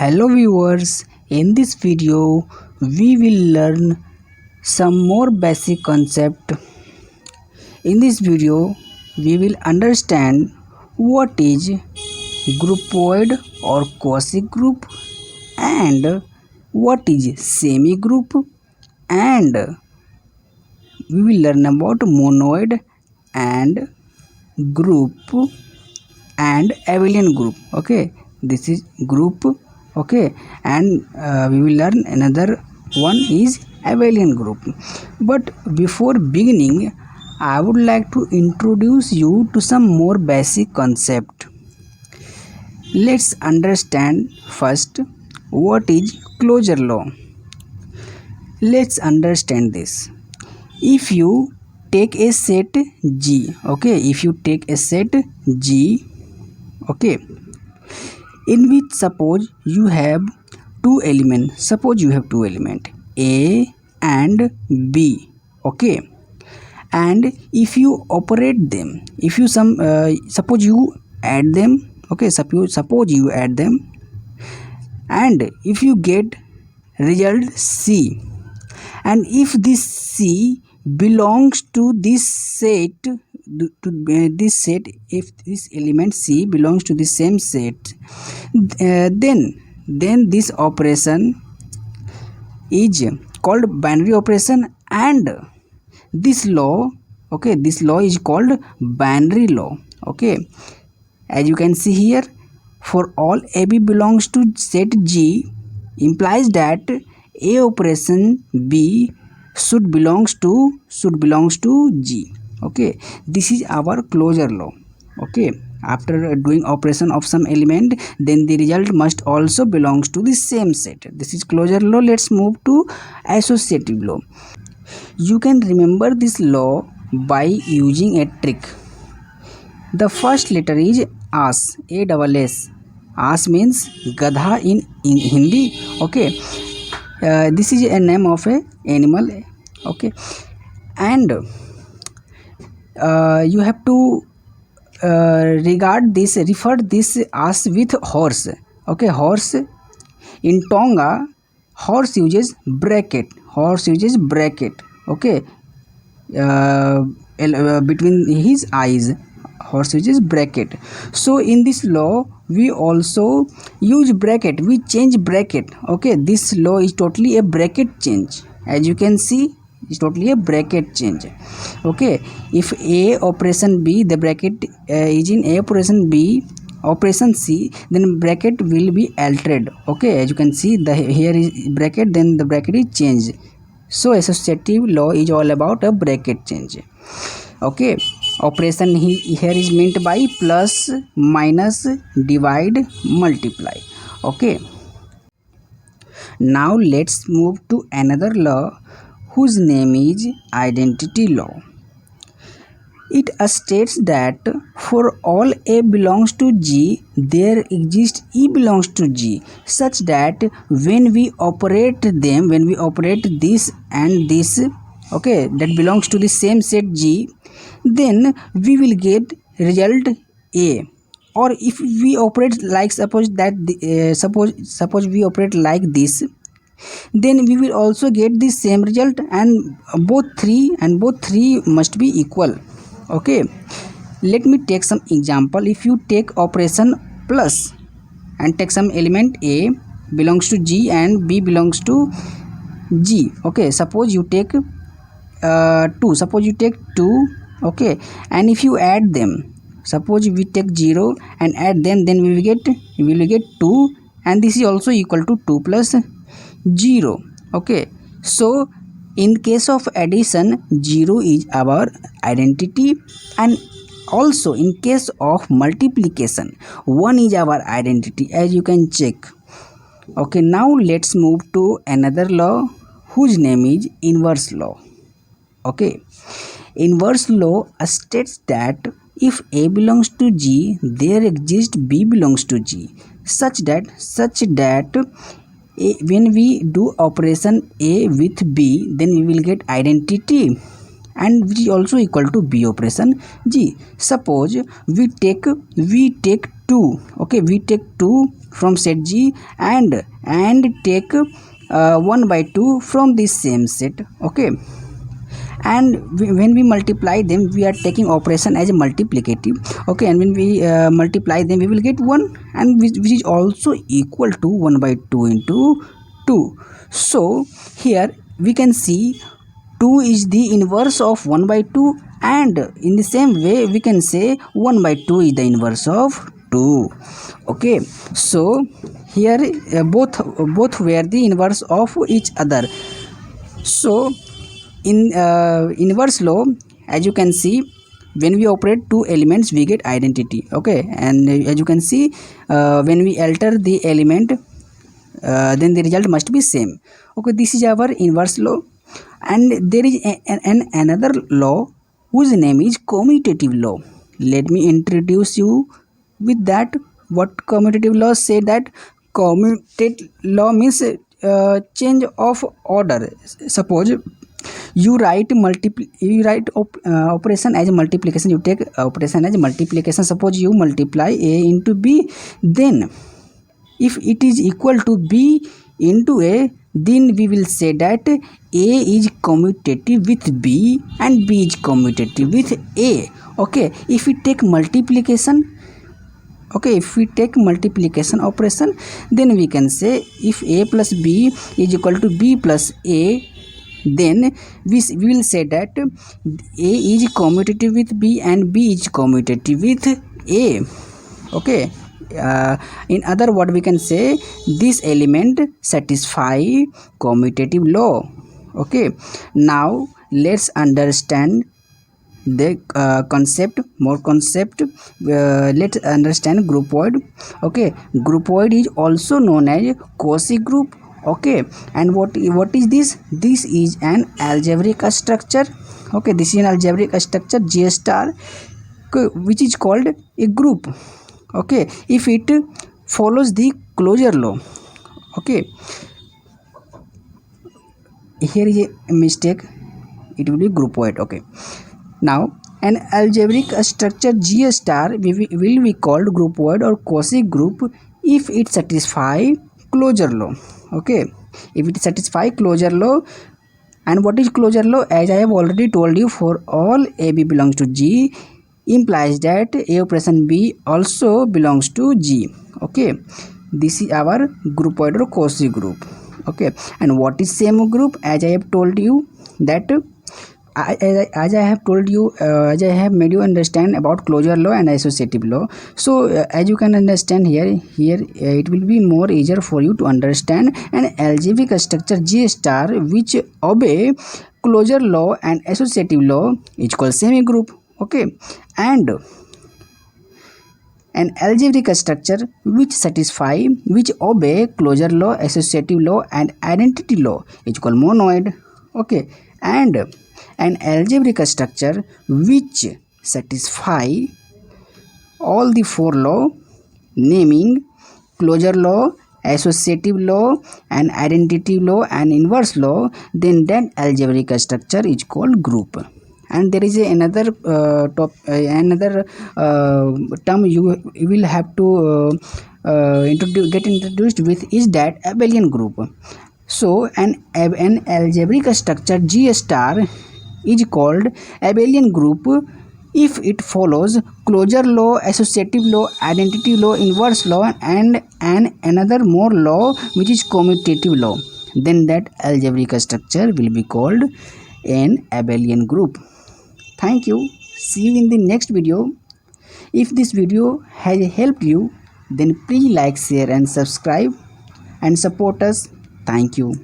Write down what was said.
Hello viewers, in this video we will learn some more basic concept. In this video we will understand what is groupoid or quasi group and what is semi group, and we will learn about monoid and group and abelian group. Okay, this is group. Okay, and we will learn another one is abelian group. But before beginning, I would like to introduce you to some more basic concept. Let's understand first what is closure law. Let's understand this. If you take a set G, okay, if you take a set G, okay, in which suppose you have two elements, A and B, okay, and if you operate them, if you suppose you add them, okay, suppose you add them, and if you get result C, and if this C belongs to this set, if this element C belongs to the same set, then this operation is called binary operation, and this law, okay, this law is called binary law. Okay, as you can see here, for all AB belongs to set G implies that A operation B should belongs to G. Okay, this is our closure law. Okay, after doing operation of some element, then the result must also belongs to the same set. This is closure law. Let's move to associative law. You can remember this law by using a trick. The first letter is AS, ASS. AS means gadha in Hindi. Okay, this is a name of a animal. Okay, and you have to refer this as with horse. Okay, horse in Tonga, horse uses bracket. Okay, between his eyes, horse uses bracket. So in this law we also use bracket, we change bracket. Okay, this law is totally a bracket change. As you can see, it's totally a bracket change. Okay, if A operation B, the bracket is in A operation B operation C, then bracket will be altered. Okay, as you can see, here is bracket, then the bracket is changed. So associative law is all about a bracket change. Okay, operation here is meant by plus, minus, divide, multiply. Okay, now let's move to another law whose name is identity law. It states that for all A belongs to G, there exists E belongs to G, such that when we operate this and this, okay, that belongs to the same set G, then we will get result A. Or if we operate like suppose we operate like this, then we will also get the same result, and both three must be equal. Okay, let me take some example. If you take operation plus and take some element A belongs to G and B belongs to G, okay, suppose you take 2, okay, and if you add them, suppose we take 0 and add them, then we will get 2, and this is also equal to 2 plus 0. Okay, so in case of addition, 0 is our identity, and also in case of multiplication, 1 is our identity, as you can check. Okay, now let's move to another law whose name is inverse law. Okay, inverse law states that if A belongs to G, there exists B belongs to G, such that when we do operation A with B, then we will get identity, and which is also equal to B operation G. Suppose we take 2. Okay, we take 2 from set G and take 1 by 2 from this same set. Okay, and when we multiply them, we are taking operation as a multiplicative. Okay, and when we multiply them, we will get 1, and which is also equal to 1 by 2 into 2. So here we can see 2 is the inverse of 1 by 2, and in the same way we can say 1 by 2 is the inverse of 2. Okay, so here both were the inverse of each other. So in inverse law, as you can see, when we operate two elements we get identity. Okay, and as you can see, when we alter the element, then the result must be same. Okay, this is our inverse law, and there is another law whose name is commutative law. Let me introduce you with that. What commutative law say? That commutative law means change of order. Suppose you write operation as a multiplication. You take operation as a multiplication. Suppose you multiply a into b, then if it is equal to b into a, then we will say that a is commutative with b and b is commutative with a. Okay, if we take multiplication, okay, if we take multiplication operation, then we can say if a plus b is equal to b plus a, then we will say that a is commutative with b and b is commutative with a. Okay, in other word, we can say this element satisfy commutative law. Okay, now let's understand the more concept. Let's understand groupoid. Okay, groupoid is also known as Cauchy group. Okay, and what is this? This is an algebraic structure. Okay, this is an algebraic structure J star, which is called a group. Okay, if it follows the closure law. Okay, here is a mistake, it will be groupoid. Okay, now an algebraic structure G star will be called groupoid or Cauchy group if it satisfy closure law. Okay, if it satisfy closure law. And what is closure law? As I have already told you, for all AB belongs to G implies that A operation B also belongs to G. Okay, this is our groupoid or Cauchy group. Okay, and what is same group? As I have told you that as I have told you, as I have made you understand about closure law and associative law. So as you can understand here it will be more easier for you to understand an algebraic structure G star which obey closure law and associative law is called semi group. Okay, and an algebraic structure which obey closure law, associative law and identity law is called monoid. Okay, and an algebraic structure which satisfy all the four law, naming closure law, associative law and identity law and inverse law, then that algebraic structure is called group. And there is another term you will have to get introduced with, is that abelian group. So an algebraic structure G star is called abelian group if it follows closure law, associative law, identity law, inverse law and another more law which is commutative law. Then that algebraic structure will be called an abelian group. Thank you. See you in the next video. If this video has helped you, then please like, share and subscribe and support us. Thank you.